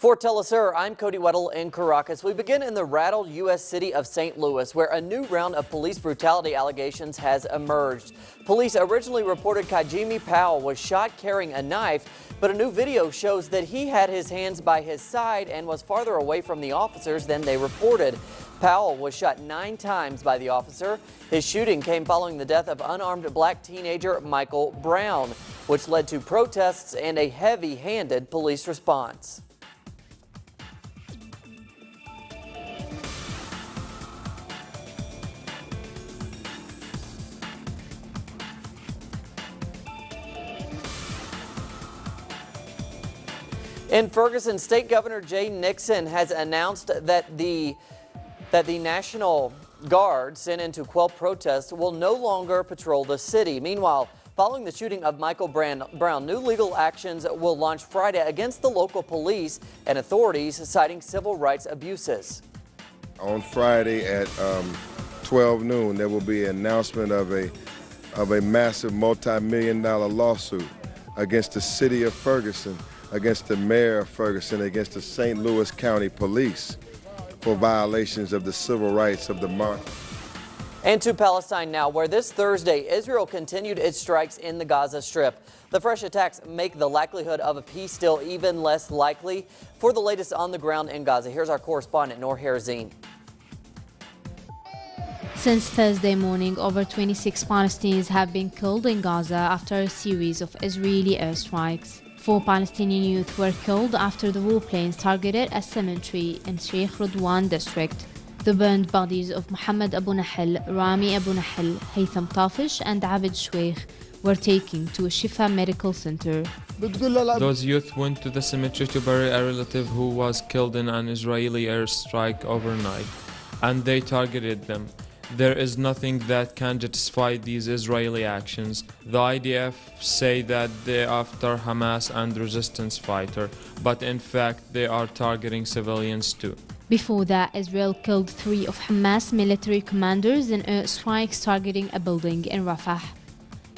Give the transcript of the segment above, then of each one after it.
For Telesur, I'm Cody Weddle in Caracas. We begin in the rattled U.S. city of St. Louis, where a new round of police brutality allegations has emerged. Police originally reported Kajimi Powell was shot carrying a knife, but a new video shows that he had his hands by his side and was farther away from the officers than they reported. Powell was shot 9 times by the officer. His shooting came following the death of unarmed black teenager Michael Brown, which led to protests and a heavy-handed police response. In Ferguson, State Governor Jay Nixon has announced that the National Guard sent in to quell protests will no longer patrol the city. Meanwhile, following the shooting of Michael Brown, new legal actions will launch Friday against the local police and authorities citing civil rights abuses. On Friday at 12 noon, there will be an announcement of a massive multi-million-dollar lawsuit against the city of Ferguson, against the mayor of Ferguson, against the St. Louis County Police for violations of the civil rights of the march. And to Palestine now, where this Thursday, Israel continued its strikes in the Gaza Strip. The fresh attacks make the likelihood of a peace deal even less likely. For the latest on the ground in Gaza, here's our correspondent, Noor Harazin. Since Thursday morning, over 26 Palestinians have been killed in Gaza after a series of Israeli airstrikes. 4 Palestinian youth were killed after the warplanes targeted a cemetery in Sheikh Radwan district. The burned bodies of Mohammed Abu Nahel, Rami Abu Nahel, Haytham Tafish and Abid Shweikh were taken to a Shifa medical center. Those youth went to the cemetery to bury a relative who was killed in an Israeli airstrike overnight, and they targeted them. There is nothing that can justify these Israeli actions. The IDF say that they're after Hamas and resistance fighter, but in fact they are targeting civilians too. Before that, Israel killed 3 of Hamas military commanders in airstrikes targeting a building in Rafah.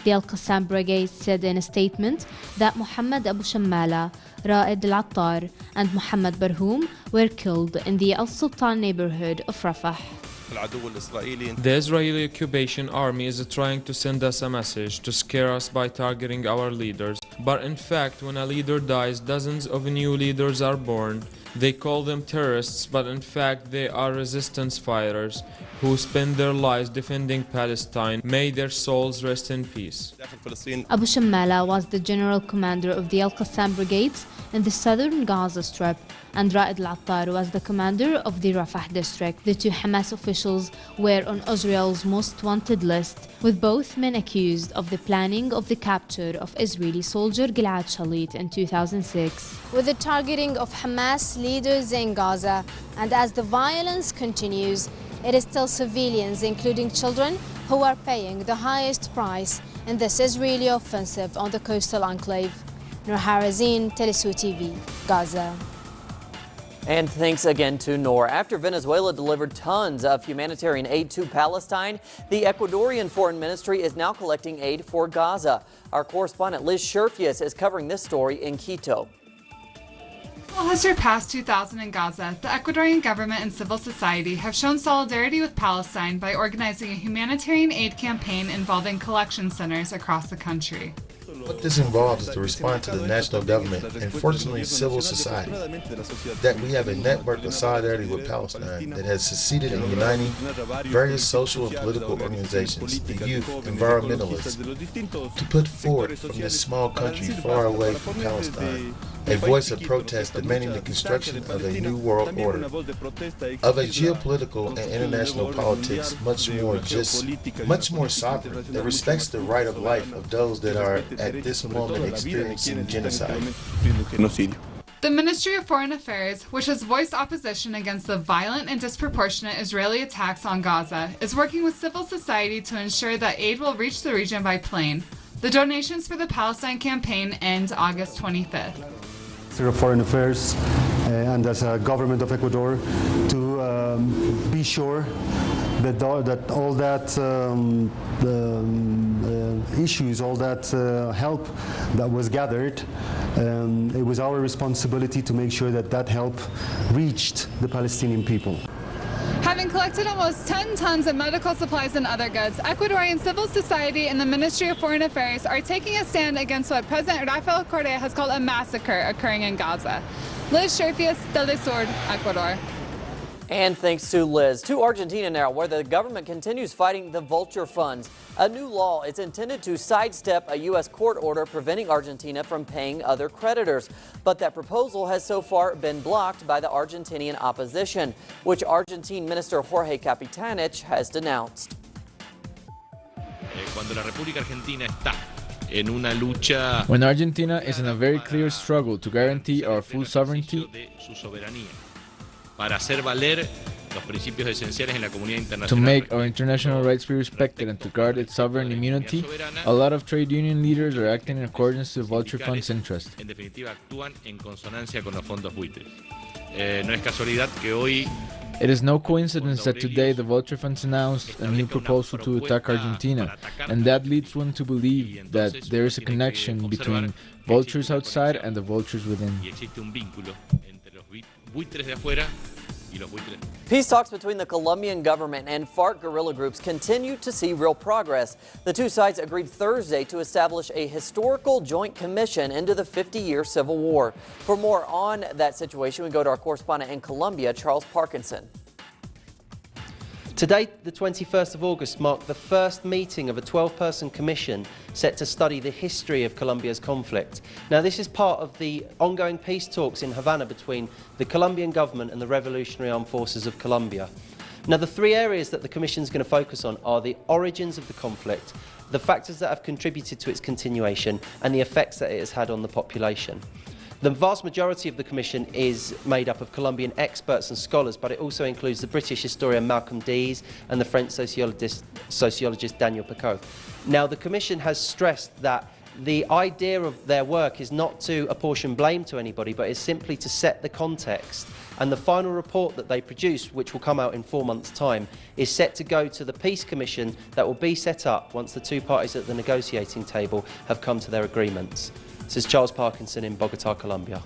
The Al-Qassam Brigade said in a statement that Mohammed Abu Shammala, Ra'ed Al-Attar and Mohammed Barhoum were killed in the Al-Sultan neighborhood of Rafah. The Israeli occupation army is trying to send us a message to scare us by targeting our leaders. But in fact, when a leader dies, dozens of new leaders are born. They call them terrorists, but in fact they are resistance fighters who spend their lives defending Palestine. May their souls rest in peace. Abu Shammala was the general commander of the Al-Qassam brigades in the southern Gaza Strip, and Ra'ed Al-Attar was the commander of the Rafah district. The 2 Hamas officials were on Israel's most wanted list, with both men accused of the planning of the capture of Israeli soldier Gilad Shalit in 2006. With the targeting of Hamas leaders in Gaza, and as the violence continues, it is still civilians, including children, who are paying the highest price in this Israeli offensive on the coastal enclave. Noor Harazin, Telesur TV, Gaza. And thanks again to Noor. After Venezuela delivered tons of humanitarian aid to Palestine, the Ecuadorian Foreign Ministry is now collecting aid for Gaza. Our correspondent Liz Scherfius is covering this story in Quito. Well, has surpassed 2,000 in Gaza. The Ecuadorian government and civil society have shown solidarity with Palestine by organizing a humanitarian aid campaign involving collection centers across the country. What this involves is to respond to the national government and fortunately civil society, that we have a network of solidarity with Palestine that has succeeded in uniting various social and political organizations, the youth, environmentalists, to put forward from this small country far away from Palestine a voice of protest demanding the construction of a new world order, of a geopolitical and international politics much more sovereign, that respects the right of life of those that are at this moment experiencing genocide. The Ministry of Foreign Affairs, which has voiced opposition against the violent and disproportionate Israeli attacks on Gaza, is working with civil society to ensure that aid will reach the region by plane. The donations for the Palestine campaign end August 25th. Ministry of Foreign Affairs and as a government of Ecuador to be sure that all that issues, all that help that was gathered, it was our responsibility to make sure that that help reached the Palestinian people. Having collected almost 10 tons of medical supplies and other goods, Ecuadorian civil society and the Ministry of Foreign Affairs are taking a stand against what President Rafael Correa has called a massacre occurring in Gaza. Liz Scherfius, Telesur, Ecuador. And thanks to Liz. To Argentina now, where the government continues fighting the vulture funds. A new law is intended to sidestep a U.S. court order preventing Argentina from paying other creditors. But that proposal has so far been blocked by the Argentinian opposition, which Argentine Minister Jorge Capitanich has denounced. When Argentina is in a very clear struggle to guarantee our full sovereignty, to make our international rights be respected and to guard its sovereign immunity, a lot of trade union leaders are acting in accordance to Vulture Fund's interests. It is no coincidence that today the Vulture Funds announced a new proposal to attack Argentina, and that leads one to believe that there is a connection between vultures outside and the vultures within. Peace talks between the Colombian government and FARC guerrilla groups continue to see real progress. The two sides agreed Thursday to establish a historical joint commission into the 50-year civil war. For more on that situation, we go to our correspondent in Colombia, Charles Parkinson. Today, the 21st of August, marked the first meeting of a 12-person commission set to study the history of Colombia's conflict. Now, this is part of the ongoing peace talks in Havana between the Colombian government and the Revolutionary Armed Forces of Colombia. Now, the three areas that the commission is going to focus on are the origins of the conflict, the factors that have contributed to its continuation, and the effects that it has had on the population. The vast majority of the commission is made up of Colombian experts and scholars, but it also includes the British historian Malcolm Dees and the French sociologist Daniel Picot. Now, the commission has stressed that the idea of their work is not to apportion blame to anybody, but is simply to set the context. And the final report that they produce, which will come out in 4 months' time, is set to go to the Peace Commission that will be set up once the two parties at the negotiating table have come to their agreements. This is Charles Parkinson in Bogota, Colombia.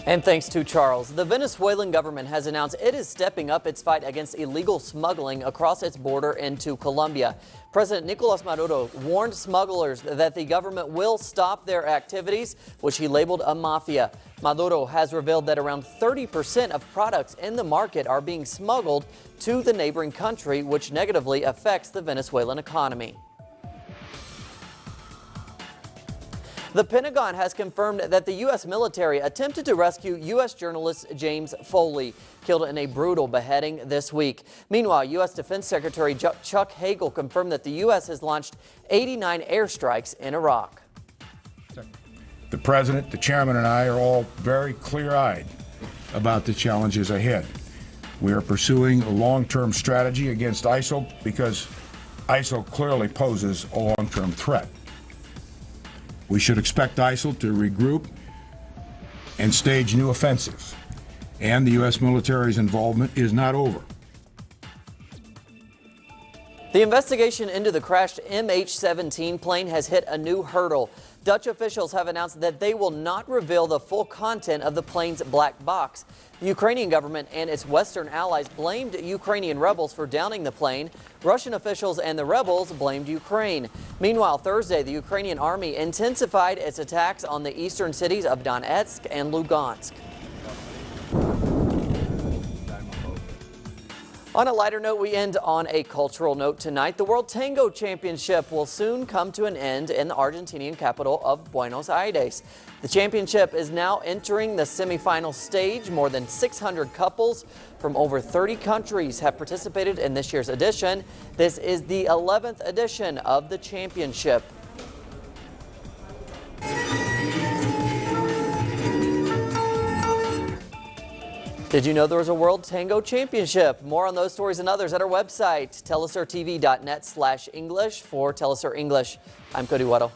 And thanks to Charles, the Venezuelan government has announced it is stepping up its fight against illegal smuggling across its border into Colombia. President Nicolas Maduro warned smugglers that the government will stop their activities, which he labeled a mafia. Maduro has revealed that around 30% of products in the market are being smuggled to the neighboring country, which negatively affects the Venezuelan economy. The Pentagon has confirmed that the U.S. military attempted to rescue U.S. journalist James Foley, killed in a brutal beheading this week. Meanwhile, U.S. Defense Secretary Chuck Hagel confirmed that the U.S. has launched 89 airstrikes in Iraq. The President, the Chairman, and I are all very clear-eyed about the challenges ahead. We are pursuing a long-term strategy against ISIL because ISIL clearly poses a long-term threat. We should expect ISIL to regroup and stage new offensives. And the U.S. military's involvement is not over. The investigation into the crashed MH17 plane has hit a new hurdle. Dutch officials have announced that they will not reveal the full content of the plane's black box. The Ukrainian government and its Western allies blamed Ukrainian rebels for downing the plane. Russian officials and the rebels blamed Ukraine. Meanwhile, Thursday, the Ukrainian army intensified its attacks on the eastern cities of Donetsk and Lugansk. On a lighter note, we end on a cultural note tonight. The World Tango Championship will soon come to an end in the Argentinian capital of Buenos Aires. The championship is now entering the semifinal stage. More than 600 couples from over 30 countries have participated in this year's edition. This is the 11th edition of the championship. Did you know there was a World Tango Championship? More on those stories and others at our website, telesurtv.net/English. For Telesur English, I'm Cody Weddle.